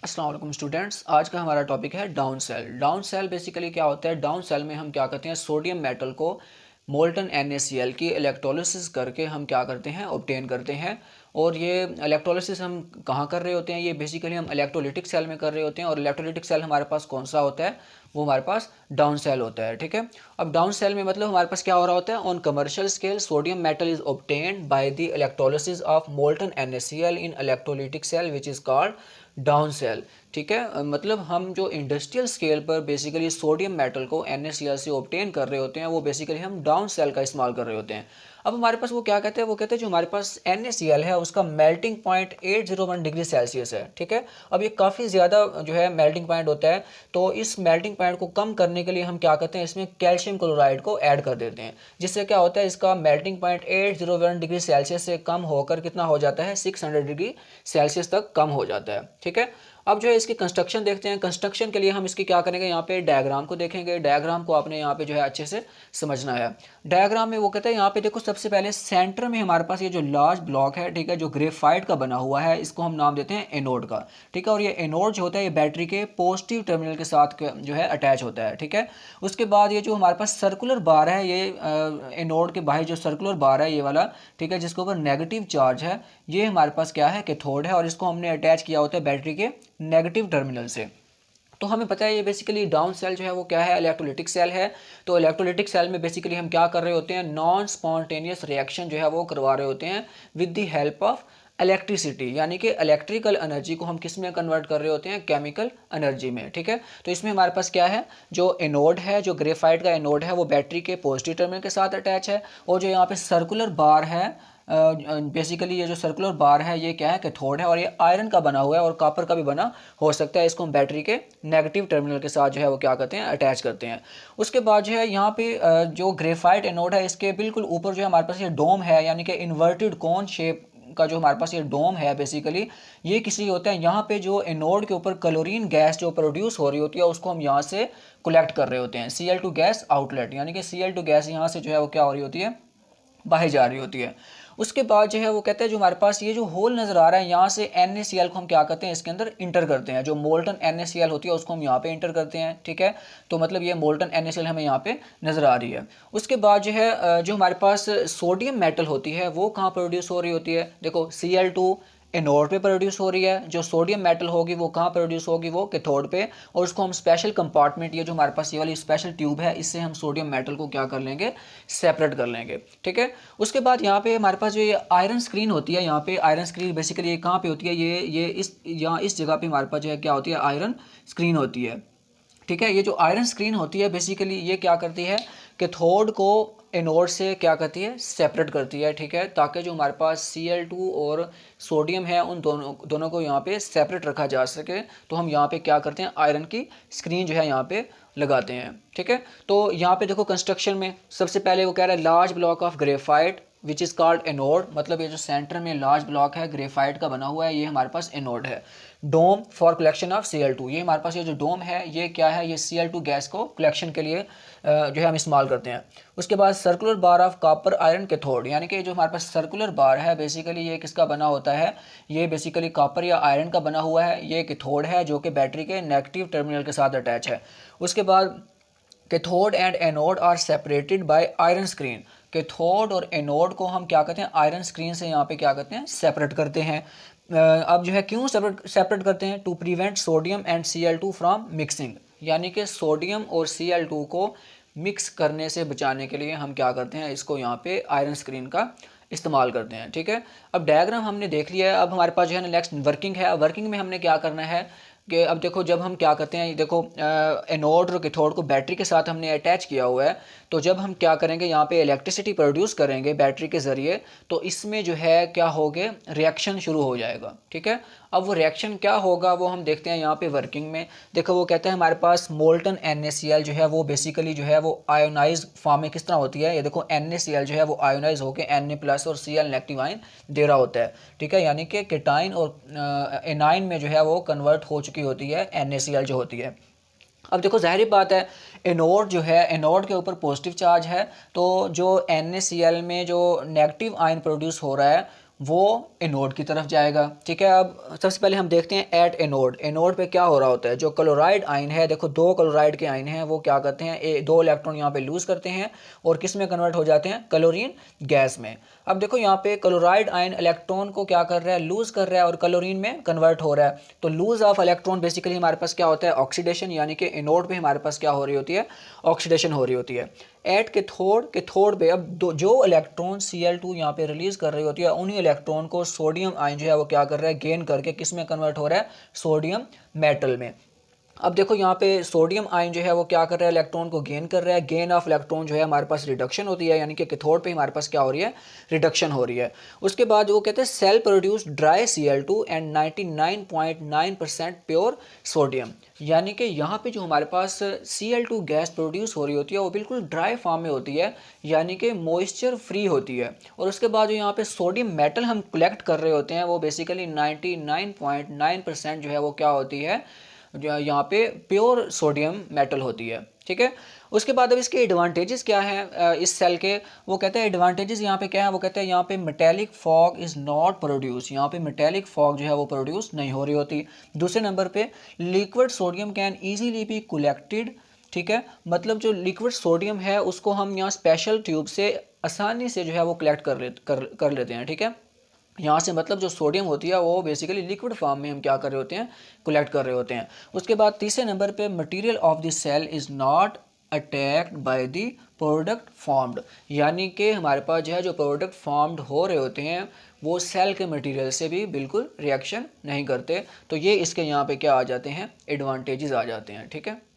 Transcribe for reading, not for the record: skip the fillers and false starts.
अस्सलाम वालेकुम स्टूडेंट्स। आज का हमारा टॉपिक है Downs cell. Downs cell basically क्या होता है? डाउन सेल में हम क्या करते हैं, सोडियम मेटल को मोल्टन NaCl की इलेक्ट्रोलिसिस करके हम क्या करते हैं, ऑब्टेन करते हैं। और ये इलेक्ट्रोलिसिस हम कहाँ कर रहे होते हैं? ये बेसिकली हम इलेक्ट्रोलिटिक सेल में कर रहे होते हैं। और इलेक्ट्रोलिटिक सेल हमारे पास कौन सा होता है? वो हमारे पास डाउन सेल होता है। ठीक है, अब डाउन सेल में मतलब हमारे पास क्या हो रहा होता है? On commercial scale sodium metal is obtained by the electrolysis of molten NaCl in electrolytic cell which is called Downs cell. ठीक है, मतलब हम जो इंडस्ट्रियल स्केल पर बेसिकली सोडियम मेटल को NaCl से ऑब्टेन कर रहे होते हैं, वो बेसिकली हम डाउन सेल का इस्तेमाल कर रहे होते हैं। अब हमारे पास वो क्या कहते हैं? वो कहते हैं जो हमारे पास NaCl है उसका मेल्टिंग पॉइंट 801 डिग्री सेल्सियस है। ठीक है, अब ये काफ़ी ज़्यादा जो है मेल्टिंग पॉइंट होता है। तो इस मेल्टिंग पॉइंट को कम करने के लिए हम क्या करते हैं, इसमें कैल्शियम क्लोराइड को ऐड कर देते हैं, जिससे क्या होता है, इसका मेल्टिंग पॉइंट 801 डिग्री सेल्सियस से कम होकर कितना हो जाता है, 600 डिग्री सेल्सियस तक कम हो जाता है। ठीक है, अब जो है इसकी कंस्ट्रक्शन देखते हैं। कंस्ट्रक्शन के लिए हम इसकी क्या करेंगे, यहाँ पे डायग्राम को देखेंगे। डायग्राम को आपने यहाँ पे जो है अच्छे से समझना है। डायग्राम में वो कहते हैं, यहाँ पे देखो सबसे पहले सेंटर में हमारे पास ये जो लार्ज ब्लॉक है, ठीक है, जो ग्रेफाइट का बना हुआ है, इसको हम नाम देते हैं एनोड का। ठीक है, और ये एनोड जो होता है ये बैटरी के पॉजिटिव टर्मिनल के साथ जो है अटैच होता है। ठीक है, उसके बाद ये जो हमारे पास सर्कुलर बार है, ये एनोड के बाहर जो सर्कुलर बार है ये वाला, ठीक है, जिसके ऊपर नेगेटिव चार्ज है, ये हमारे पास क्या है, कैथोड है। और इसको हमने अटैच किया होता है बैटरी के नेगेटिव टर्मिनल से। तो हमें पता है ये बेसिकली डाउन सेल जो है वो क्या है, इलेक्ट्रोलिटिक सेल है। तो इलेक्ट्रोलिटिक सेल में बेसिकली हम क्या कर रहे होते हैं, नॉन स्पॉन्टेनियस रिएक्शन जो है वो करवा रहे होते हैं with the help of electricity, यानी कि इलेक्ट्रिकल एनर्जी को हम किस में कन्वर्ट कर रहे होते हैं, केमिकल एनर्जी में। ठीक है, तो इसमें हमारे पास क्या है, जो एनोड है, जो ग्रेफाइट का एनोड है, वो बैटरी के पॉजिटिव टर्मिनल के साथ अटैच है। और जो यहाँ पे सर्कुलर बार है, बेसिकली ये जो सर्कुलर बार है ये क्या है, कैथोड है। और ये आयरन का बना हुआ है और कॉपर का भी बना हो सकता है। इसको हम बैटरी के नेगेटिव टर्मिनल के साथ जो है वो क्या करते हैं, अटैच करते हैं। उसके बाद जो है यहाँ पे जो ग्रेफाइट एनोड है, इसके बिल्कुल ऊपर जो है हमारे पास ये डोम है, यानी कि इन्वर्टेड कोन शेप का जो हमारे पास ये डोम है, बेसिकली ये किसी होता है, यहाँ पे जो एनोड के ऊपर क्लोरीन गैस जो प्रोड्यूस हो रही होती है उसको हम यहाँ से कलेक्ट कर रहे होते हैं, Cl2 गैस आउटलेट, यानी कि Cl2 गैस यहाँ से जो है वो क्या हो रही होती है, बाहर जा रही होती है। उसके बाद जो है वो कहते हैं जो हमारे पास ये जो होल नज़र आ रहा है, यहाँ से NaCl को हम क्या करते हैं, इसके अंदर इंटर करते हैं। जो मोल्टन NaCl होती है उसको हम यहाँ पे इंटर करते हैं। ठीक है, तो मतलब ये मोल्टन NaCl हमें यहाँ पे नज़र आ रही है। उसके बाद जो है जो हमारे पास सोडियम मेटल होती है वो कहाँ प्रोड्यूस हो रही होती है, देखो Cl2 एनोड पे प्रोड्यूस हो रही है। जो सोडियम मेटल होगी वो कहाँ प्रोड्यूस होगी, वो कैथोड पे। और उसको हम स्पेशल कंपार्टमेंट, ये जो हमारे पास ये वाली स्पेशल ट्यूब है, इससे हम सोडियम मेटल को क्या कर लेंगे, सेपरेट कर लेंगे। ठीक है, उसके बाद यहाँ पे हमारे पास जो ये आयरन स्क्रीन होती है, यहाँ पे आयरन स्क्रीन बेसिकली ये कहाँ पे होती है, ये इस यहाँ इस जगह पे हमारे पास जो है क्या होती है, आयरन स्क्रीन होती है। ठीक है, ये जो आयरन स्क्रीन होती है बेसिकली ये क्या करती है, कैथोड को एनोड से क्या करती है, सेपरेट करती है। ठीक है, ताकि जो हमारे पास Cl2 और सोडियम है उन दोनों को यहाँ पे सेपरेट रखा जा सके। तो हम यहाँ पे क्या करते हैं, आयरन की स्क्रीन जो है यहाँ पे लगाते हैं। ठीक है, तो यहाँ पे देखो कंस्ट्रक्शन में सबसे पहले वो कह रहा है large block of graphite which is called anode, मतलब ये जो सेंटर में लार्ज ब्लॉक है ग्रेफाइट का बना हुआ है ये हमारे पास एनोड है। डोम फॉर कलेक्शन ऑफ Cl2, ये हमारे पास ये जो डोम है ये क्या है, ये Cl2 गैस को कलेक्शन के लिए जो है हम इस्तेमाल करते हैं। उसके बाद circular bar of copper iron cathode, यानी कि जो हमारे पास सर्कुलर बार है बेसिकली ये किसका बना होता है, ये बेसिकली कॉपर या आयरन का बना हुआ है। ये कैथोड है जो कि बैटरी के नेगेटिव टर्मिनल के साथ अटैच है। उसके बाद cathode and anode are separated by iron screen, cathode और एनोड को हम क्या करते हैं, आयरन स्क्रीन से यहाँ पे क्या करते हैं, सेपरेट करते हैं। अब जो है क्यों सेपरेट करते हैं, to prevent sodium and Cl2 from mixing, यानी कि सोडियम और Cl2 को मिक्स करने से बचाने के लिए हम क्या करते हैं, इसको यहाँ पे आयरन स्क्रीन का इस्तेमाल करते हैं। ठीक है, अब डायग्राम हमने देख लिया है। अब हमारे पास जो है ना नेक्स्ट वर्किंग है। वर्किंग में हमने क्या करना है कि अब देखो जब हम क्या करते हैं, देखो एनोड और कैथोड को बैटरी के साथ हमने अटैच किया हुआ है। तो जब हम क्या करेंगे, यहाँ पे इलेक्ट्रिसिटी प्रोड्यूस करेंगे बैटरी के ज़रिए, तो इसमें जो है क्या होगे, रिएक्शन शुरू हो जाएगा। ठीक है, अब वो रिएक्शन क्या होगा वो हम देखते हैं यहाँ पे वर्किंग में। देखो वो कहते हैं हमारे पास मोल्टन NaCl जो है वो बेसिकली जो है वो आयोनाइज फॉर्म में किस तरह होती है, ये देखो NaCl जो है वो आयोनाइज होकर Na+ और Cl नेगेटिव आयन दे रहा होता है। ठीक है, यानी कि केटाइन और एनाइन में जो है वो कन्वर्ट हो चुकी होती है NaCl जो होती है। अब देखो जाहिर बात है, एनोड जो है, एनोड के ऊपर पॉजिटिव चार्ज है, तो जो NaCl में जो नेगेटिव आयन प्रोड्यूस हो रहा है वो एनोड की तरफ जाएगा। ठीक है, अब सबसे पहले हम देखते हैं एट एनोड। एनोड पे क्या हो रहा होता है, जो क्लोराइड आयन है, देखो दो क्लोराइड के आयन हैं, वो क्या करते हैं, दो इलेक्ट्रॉन यहाँ पे लूज करते हैं और किस में कन्वर्ट हो जाते हैं, क्लोरीन गैस में। अब देखो यहाँ पे क्लोराइड आयन इलेक्ट्रॉन को क्या कर रहा है, लूज कर रहा है और क्लोरीन में कन्वर्ट हो रहा है। तो लूज ऑफ इलेक्ट्रॉन बेसिकली हमारे पास क्या होता है, ऑक्सीडेशन, यानी कि एनोड पे हमारे पास क्या हो रही होती है, ऑक्सीडेशन हो रही होती है। एट कैथोड पे अब जो इलेक्ट्रॉन Cl2 यहाँ पे रिलीज कर रही होती है, उन्हीं इलेक्ट्रॉन को सोडियम आयन जो है वो क्या कर रहा है, गेन करके किस में कन्वर्ट हो रहा है, सोडियम मेटल में। अब देखो यहाँ पे सोडियम आयन जो है वो क्या कर रहा है, इलेक्ट्रॉन को गेन कर रहा है। गेन ऑफ इलेक्ट्रॉन जो है हमारे पास रिडक्शन होती है, यानी कि कैथोड पे हमारे पास क्या हो रही है, रिडक्शन हो रही है। उसके बाद वो कहते हैं cell produce dry Cl2 and 99.9% pure sodium, यानी कि यहाँ पे जो हमारे पास Cl2 गैस प्रोड्यूस हो रही होती है वो बिल्कुल ड्राई फॉर्म में होती है, यानी कि मॉइस्चर फ्री होती है। और उसके बाद जो यहाँ पे सोडियम मेटल हम कलेक्ट कर रहे होते हैं वो बेसिकली 99.9% जो है वो क्या होती है, जो यहाँ पे प्योर सोडियम मेटल होती है। ठीक है, उसके बाद अब इसके एडवांटेजेस क्या हैं इस सेल के, वो कहते हैं एडवांटेजेस यहाँ पे क्या है, वो कहते हैं यहाँ पे metallic fog is not produce, यहाँ पे मेटेलिक फॉग जो है वो प्रोड्यूस नहीं हो रही होती। दूसरे नंबर पे liquid sodium can easily be collected. ठीक है, मतलब जो लिक्विड सोडियम है उसको हम यहाँ स्पेशल ट्यूब से आसानी से जो है वो कलेक्ट कर लेते हैं। ठीक है, यहाँ से मतलब जो सोडियम होती है वो बेसिकली लिक्विड फॉर्म में हम क्या कर रहे होते हैं, कलेक्ट कर रहे होते हैं। उसके बाद तीसरे नंबर पे material of the cell is not attacked by the product formed, यानी कि हमारे पास जो है जो प्रोडक्ट फॉर्म्ड हो रहे होते हैं वो सेल के मटेरियल से भी बिल्कुल रिएक्शन नहीं करते। तो ये इसके यहाँ पे क्या आ जाते हैं, एडवांटेजेस आ जाते हैं। ठीक है।